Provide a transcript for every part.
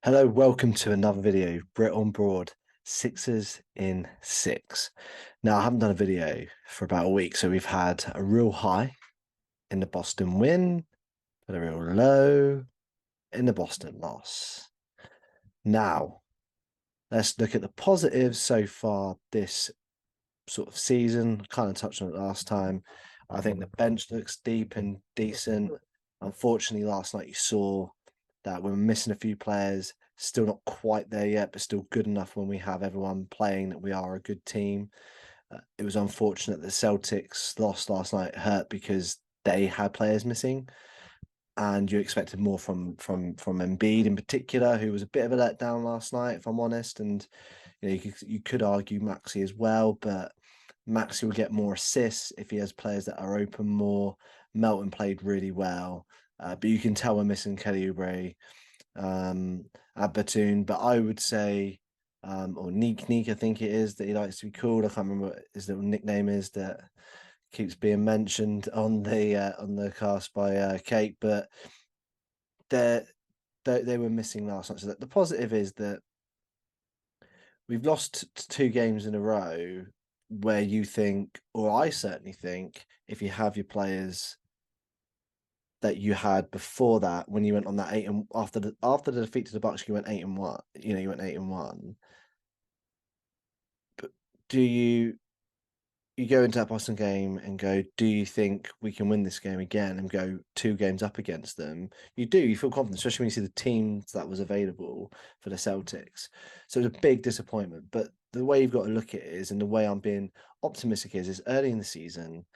Hello, welcome to another video. Brit on Broad, Sixers in 6. Now, I haven't done a video for about a week, so we've had a real high in the Boston win, but a real low in the Boston loss. Now, let's look at the positives so far this sort of season. Kind of touched on it last time. I think the bench looks deep and decent. Unfortunately, last night you saw that we're missing a few players. Still not quite there yet, but still good enough when we have everyone playing that we are a good team. It was unfortunate the Celtics lost last night, hurt because they had players missing, and you expected more from Embiid in particular, who was a bit of a letdown last night, if I'm honest. And you could argue Maxey as well, but Maxey will get more assists if he has players that are open more. Melton played really well, but you can tell we're missing Kelly Oubre, at Batum. But I would say, or Neek, I think it is that he likes to be called. I can't remember what his little nickname is that keeps being mentioned on the cast by Kate. But they they were missing last night. So the positive is that we've lost two games in a row where you think, or I certainly think, if you have your players that you had before that, when you went on that eight and after the defeat to the Bucks, you went 8-1. You went 8-1. But do you go into that Boston game and go, do you think we can win this game again and go two games up against them? You do. You feel confident, especially when you see the teams that was available for the Celtics. So it's a big disappointment. But the way you've got to look at it is, and the way I'm being optimistic is early in the season,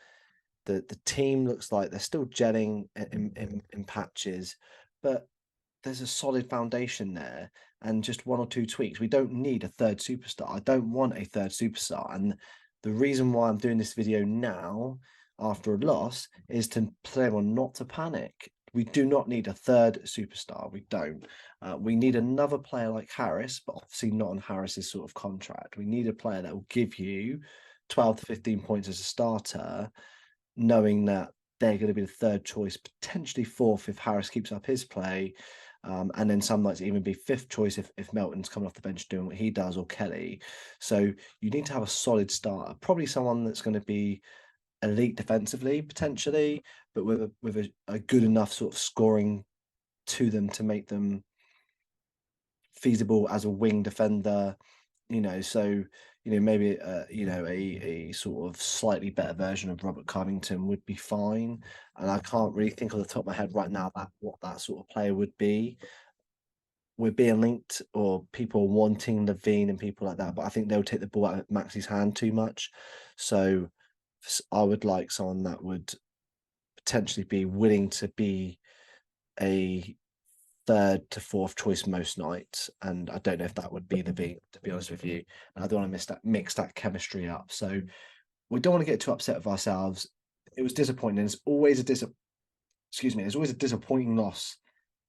the team looks like they're still gelling in patches, but there's a solid foundation there and just one or two tweaks. We don't need a third superstar. I don't want a third superstar. And the reason why I'm doing this video now after a loss is to tell everyone not to panic. We do not need a third superstar. We don't. We need another player like Harris, but obviously not on Harris's sort of contract. We need a player that will give you 12 to 15 points as a starter, knowing that they're going to be the third choice, potentially fourth if Harris keeps up his play. And then some nights even be fifth choice if Melton's coming off the bench doing what he does, or Kelly. So you need to have a solid starter, probably someone that's going to be elite defensively potentially, but with a good enough sort of scoring to them to make them feasible as a wing defender. So maybe a sort of slightly better version of Robert Covington would be fine. And I can't really think on the top of my head right now that what that sort of player would be. We're being linked, or people wanting Levine and people like that, but I think they'll take the ball out of Maxey's hand too much. So I would like someone that would potentially be willing to be a third to fourth choice most nights, and I don't know if that would be Levine, to be honest with you. And I don't want to mix that chemistry up. So we don't want to get too upset with ourselves. It was disappointing. It's always There's always a disappointing loss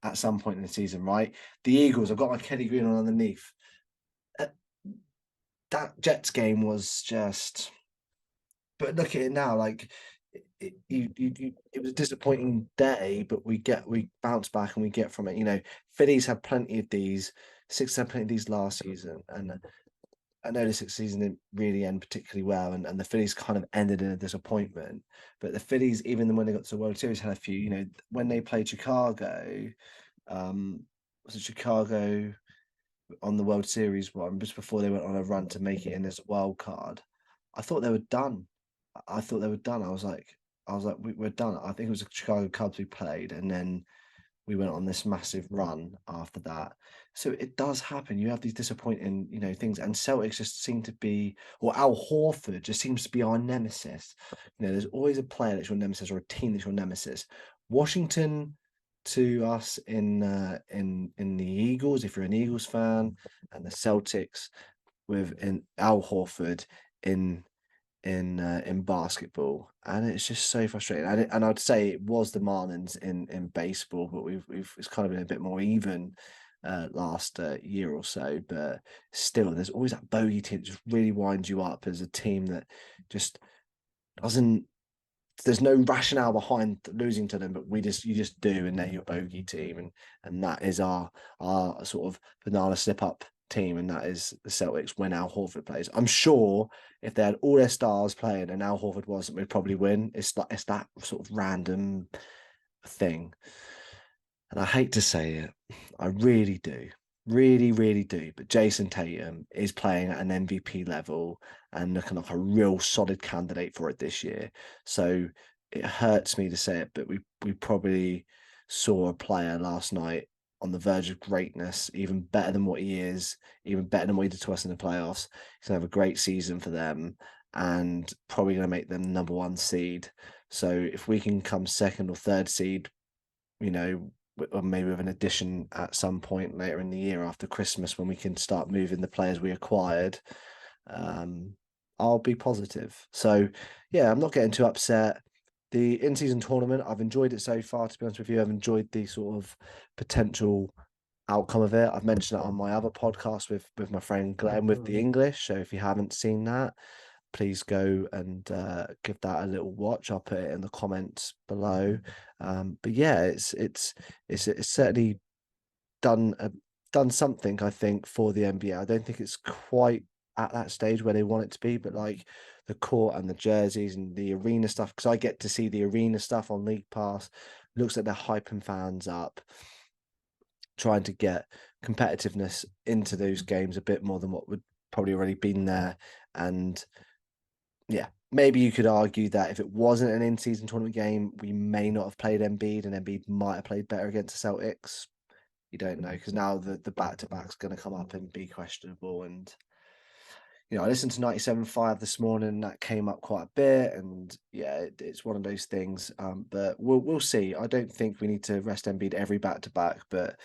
at some point in the season, right? The Eagles, I've got my Kelly Green on underneath. Uh, That Jets game was just, but look at it now, like it was a disappointing day, but we bounce back and we get from it. Phillies had plenty of these, six had plenty of these last season, and I know the sixth season didn't really end particularly well, and the Phillies kind of ended in a disappointment. But the Phillies, even when they got to the World Series, had a few. When they played Chicago, was it Chicago on the World Series one, just before they went on a run to make it in as a wild card? I thought they were done. I thought they were done. I was like, we're done. I think it was the Chicago Cubs we played, and then we went on this massive run after that. So it does happen. You have these disappointing, things, and Celtics just seem to be, or Al Horford just seems to be our nemesis. There's always a player that's your nemesis or a team that's your nemesis. Washington to us in the Eagles, if you're an Eagles fan, and the Celtics with in Al Horford in in basketball, and it's just so frustrating. And I'd say it was the Marlins in baseball, but we've it's kind of been a bit more even last year or so. But still, there's always that bogey team that just really winds you up as a team that just doesn't. there's no rationale behind losing to them, but you just do, and they're your bogey team, and that is our sort of banana slip up team, and that is the Celtics when Al Horford plays. I'm sure if they had all their stars playing and Al Horford wasn't, we'd probably win. It's that sort of random thing. And I hate to say it, I really do. Really, really do. But Jason Tatum is playing at an MVP level and looking like a real solid candidate for it this year. So it hurts me to say it, but we probably saw a player last night on the verge of greatness, even better than what he is, even better than what he did to us in the playoffs. He's gonna have a great season for them and probably gonna make them number one seed. So if we can come second or third seed, you know, or maybe with an addition at some point later in the year after Christmas when we can start moving the players we acquired, um, I'll be positive. So, yeah, I'm not getting too upset. The in-season tournament, I've enjoyed it so far, to be honest with you. I've enjoyed the sort of potential outcome of it. I've mentioned it on my other podcast with my friend Glenn with the English. So if you haven't seen that, please go and give that a little watch. I'll put it in the comments below. But yeah, it's certainly done done something, I think, for the NBA. I don't think it's quite at that stage where they want it to be, but like the court and the jerseys and the arena stuff, because I get to see the arena stuff on League Pass. Looks like they're hyping fans up, trying to get competitiveness into those games a bit more than what would probably already been there. And yeah, maybe you could argue that if it wasn't an in-season tournament game, we may not have played Embiid, and Embiid might have played better against the Celtics. You don't know, because now the back-to-back's going to come up and be questionable. And I listened to 97.5 this morning. That came up quite a bit, and yeah, it's one of those things. But we'll see. I don't think we need to rest Embiid every back-to-back, but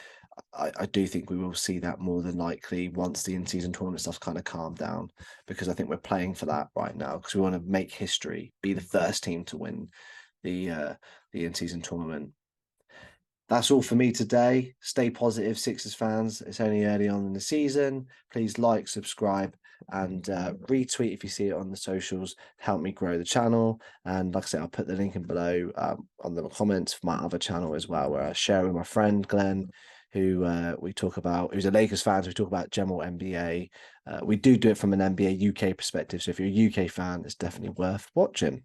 I do think we will see that more than likely once the in-season tournament stuff's kind of calmed down, because I think we're playing for that right now, because we want to make history, be the first team to win the in-season tournament. That's all for me today. Stay positive, Sixers fans. It's only early on in the season. Please like, subscribe, and retweet if you see it on the socials. Help me grow the channel. And like I said, I'll put the link in below on the comments for my other channel as well, where I share with my friend Glenn, who we talk about, who's a Lakers fan. So we talk about general NBA. We do it from an NBA UK perspective. So if you're a UK fan, it's definitely worth watching.